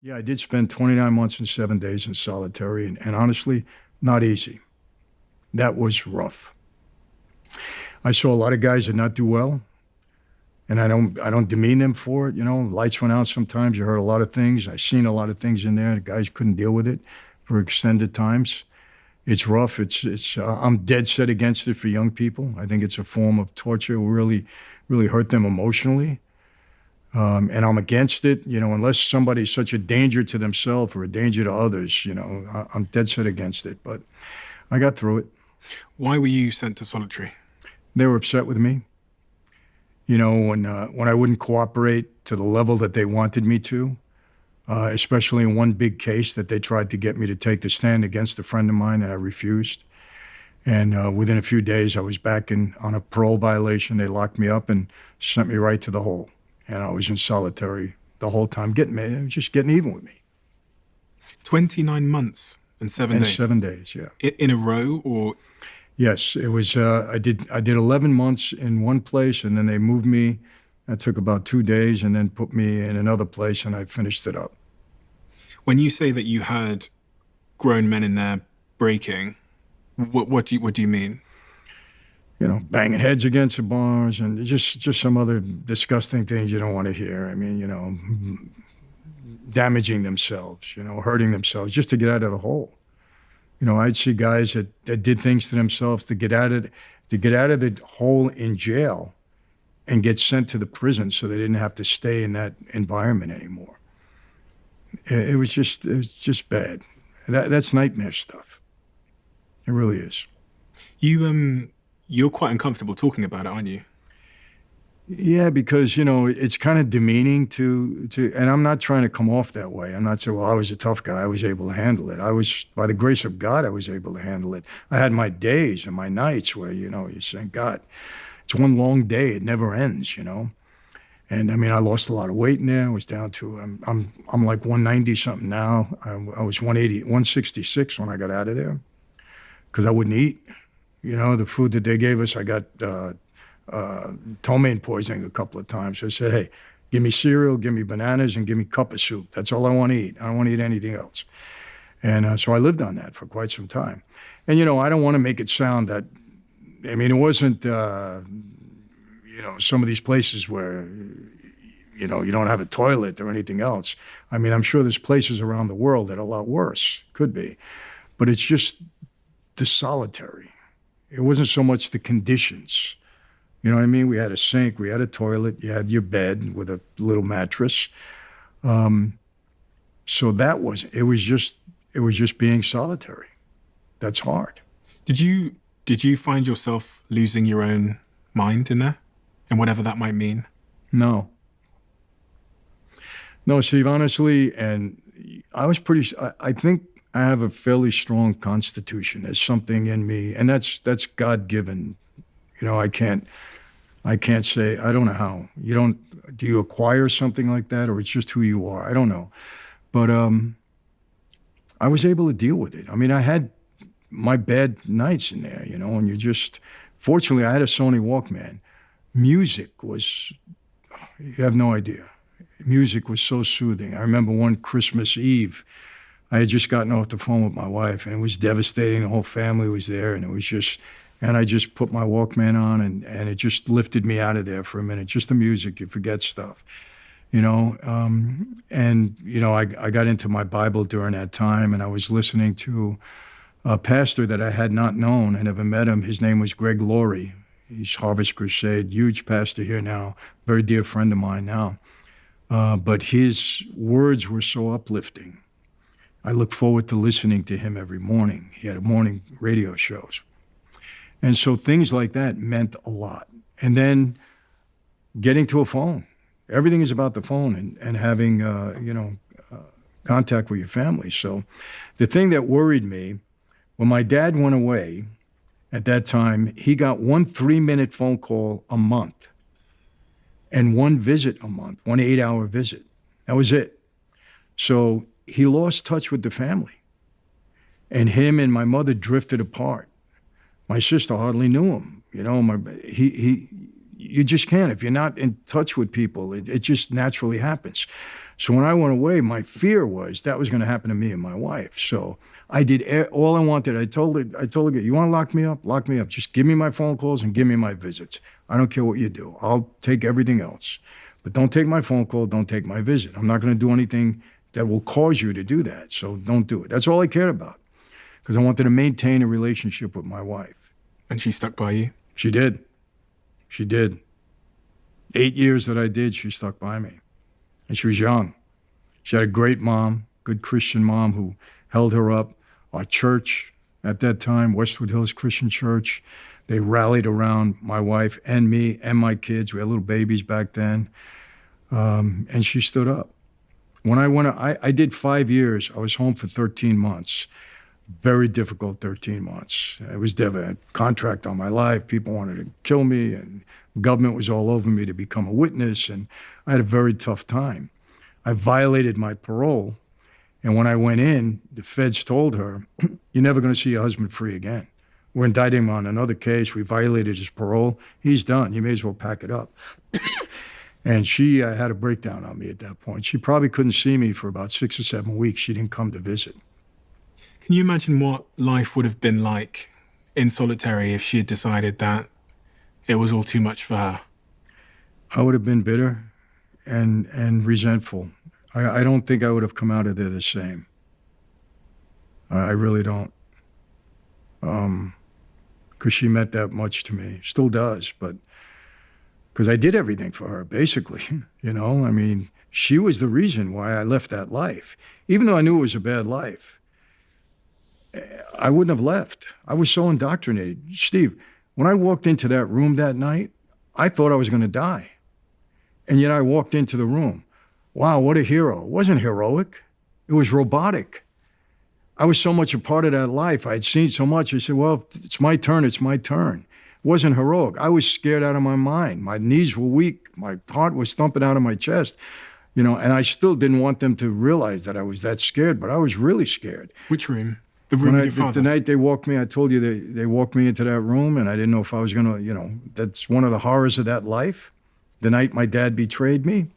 Yeah, I did spend 29 months and 7 days in solitary, and honestly, not easy. That was rough. I saw a lot of guys that not do well, and I don't demean them for it. You know, lights went out sometimes. You heard a lot of things. I seen a lot of things in there. The guys couldn't deal with it for extended times. It's rough. I'm dead set against it for young people. I think it's a form of torture. It will really hurt them emotionally. And I'm against it, unless somebody's such a danger to themselves or a danger to others, I'm dead set against it. But I got through it. Why were you sent to solitary? They were upset with me, when I wouldn't cooperate to the level that they wanted me to, especially in one big case that they tried to get me to take the stand against a friend of mine, and I refused. And within a few days, I was back on a parole violation. They locked me up and sent me right to the hole. And I was in solitary the whole time, just getting even with me. 29 months and 7 days? 7 days, yeah. In a row, or? Yes, it was, I did 11 months in one place, and then they moved me. That took about 2 days, and then put me in another place, and I finished it up. When you say that you had grown men in there breaking, what do you mean? Banging heads against the bars and just some other disgusting things you don't want to hear. I mean, damaging themselves, hurting themselves just to get out of the hole. I'd see guys that did things to themselves to get out of the hole in jail and get sent to the prison so they didn't have to stay in that environment anymore. It was just bad. That's nightmare stuff. It really is. You're quite uncomfortable talking about it, aren't you? Yeah, because, it's kind of demeaning to, and I'm not trying to come off that way. I'm not saying, well, I was a tough guy. I was able to handle it. By the grace of God, I was able to handle it. I had my days and my nights where, you thank God. It's one long day. It never ends, And I mean, I lost a lot of weight in there. I was down to, I'm like 190 something now. I was 166 when I got out of there because I wouldn't eat. The food that they gave us, I got ptomaine poisoning a couple of times. I said, hey, give me cereal, give me bananas, and give me a cup of soup. That's all I want to eat. I don't want to eat anything else. And so I lived on that for quite some time. And, I don't want to make it sound that, I mean, it wasn't, some of these places where, you don't have a toilet or anything else. I mean, I'm sure there's places around the world that are a lot worse, could be. But it's just the solitary. It wasn't so much the conditions. You know what I mean? We had a sink, we had a toilet, you had your bed with a little mattress. So it was just being solitary. That's hard. Did you find yourself losing your own mind in there? And whatever that might mean? No, Steve, honestly, and I think I have a fairly strong constitution. There's something in me, and that's God-given. I can't say, I don't know how. Do you acquire something like that, or it's just who you are? I don't know. But I was able to deal with it. I mean, I had my bad nights in there, and fortunately, I had a Sony Walkman. Music was, you have no idea. Music was so soothing. I remember one Christmas Eve, I had just gotten off the phone with my wife, and it was devastating. The whole family was there, and I just put my Walkman on, and it just lifted me out of there for a minute. Just the music, you forget stuff, And, I got into my Bible during that time, and I was listening to a pastor that I had not known. I never met him. His name was Greg Laurie. He's Harvest Crusade, huge pastor here now, very dear friend of mine now. But his words were so uplifting. I look forward to listening to him every morning. He had morning radio shows. And so things like that meant a lot. And then getting to a phone. Everything is about the phone and having, contact with your family. So the thing that worried me, when my dad went away, at that time, he got 1 3-minute phone call a month and 1 visit a month, 1 8-hour visit. That was it. So he lost touch with the family. And him and my mother drifted apart. My sister hardly knew him. You just can't. If you're not in touch with people, it just naturally happens. So when I went away, my fear was that was going to happen to me and my wife. So I did all I wanted. I told her, you want to lock me up? Lock me up. Just give me my phone calls and give me my visits. I don't care what you do. I'll take everything else. But don't take my phone call. Don't take my visit. I'm not going to do anything that will cause you to do that. So don't do it. That's all I cared about, because I wanted to maintain a relationship with my wife. And she stuck by you? She did. She did. 8 years that I did, she stuck by me. And she was young. She had a great mom, good Christian mom who held her up. Our church at that time, Westwood Hills Christian Church, they rallied around my wife and me and my kids. We had little babies back then. And she stood up. When I did 5 years. I was home for 13 months. Very difficult 13 months. It was devastating. Contract on my life. People wanted to kill me, and government was all over me to become a witness, and I had a very tough time. I violated my parole, and when I went in, the feds told her, you're never going to see your husband free again. We're indicting him on another case. We violated his parole. He's done. You may as well pack it up. And she had a breakdown on me at that point. She probably couldn't see me for about 6 or 7 weeks. She didn't come to visit. Can you imagine what life would have been like in solitary if she had decided that it was all too much for her? I would have been bitter and resentful. I don't think I would have come out of there the same. I really don't. Because she meant that much to me. Still does, but because I did everything for her, basically. You know, I mean, she was the reason why I left that life. Even though I knew it was a bad life, I wouldn't have left. I was so indoctrinated. Steve, when I walked into that room that night, I thought I was going to die. And yet I walked into the room. Wow, what a hero. It wasn't heroic. It was robotic. I was so much a part of that life. I had seen so much. I said, well, it's my turn. It's my turn. It wasn't heroic. I was scared out of my mind. My knees were weak. My heart was thumping out of my chest. You know, and I still didn't want them to realize that I was that scared, but I was really scared. Which room? The room with your father? The night they walked me, I told you they walked me into that room, and I didn't know if I was going to, you know, that's one of the horrors of that life. The night my dad betrayed me.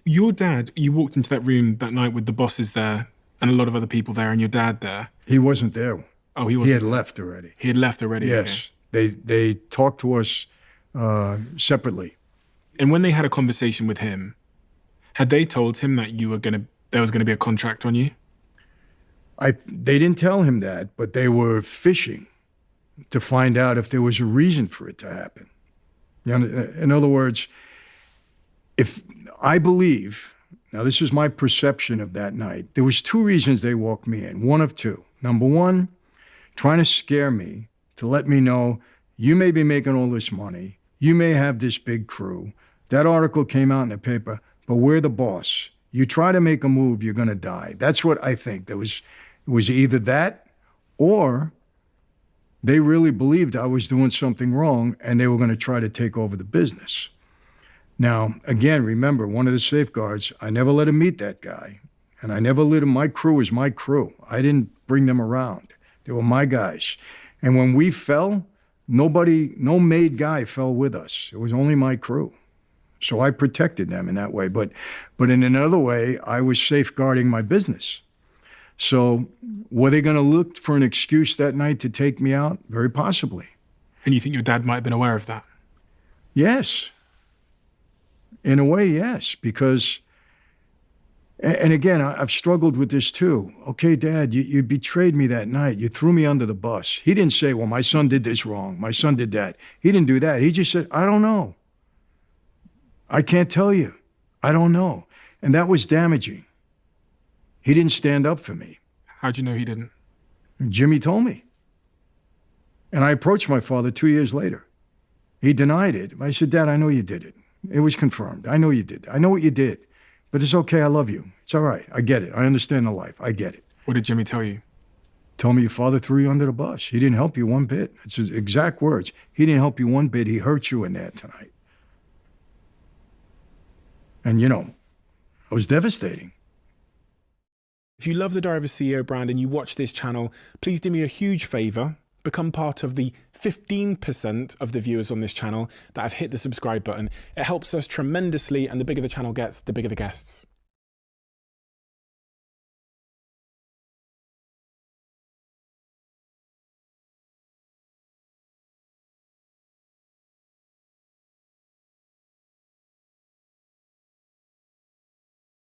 Your dad, you walked into that room that night with the bosses there and a lot of other people there and your dad there. He wasn't there. Oh, he wasn't. He had left already. He had left already? Yes. Okay. They talked to us separately. And when they had a conversation with him, had they told him that there was going to be a contract on you? They didn't tell him that, but they were fishing to find out if there was a reason for it to happen. You know, in other words, if I believe, now this is my perception of that night, there was 2 reasons they walked me in, one of 2. Number 1, trying to scare me to let me know, you may be making all this money, you may have this big crew, that article came out in the paper, but we're the boss. You try to make a move, you're going to die. That's what I think. It was either that, or they really believed I was doing something wrong and they were going to try to take over the business. Now, again, remember, one of the safeguards, I never let him meet that guy. And I never let him, my crew was my crew. I didn't bring them around. They were my guys. And when we fell, no made guy fell with us. It was only my crew. So I protected them in that way. But in another way, I was safeguarding my business. So were they going to look for an excuse that night to take me out? Very possibly. And you think your dad might have been aware of that? Yes. In a way, yes. Because, and again, I've struggled with this too. Okay, Dad, you betrayed me that night. You threw me under the bus. He didn't say, well, my son did this wrong. My son did that. He didn't do that. He just said, I don't know. I can't tell you. I don't know. And that was damaging. He didn't stand up for me. How'd you know he didn't? Jimmy told me. And I approached my father 2 years later. He denied it. I said, Dad, I know you did it. It was confirmed. I know you did. I know what you did. But it's okay. I love you. It's all right. I get it. I understand the life. I get it. What did Jimmy tell you? Told me your father threw you under the bus. He didn't help you one bit. It's his exact words. He didn't help you one bit. He hurt you in there tonight. And, you know, it was devastating. If you love the Diary of a CEO brand and you watch this channel, please do me a huge favor. Become part of the 15% of the viewers on this channel that have hit the subscribe button. It helps us tremendously, and the bigger the channel gets, the bigger the guests.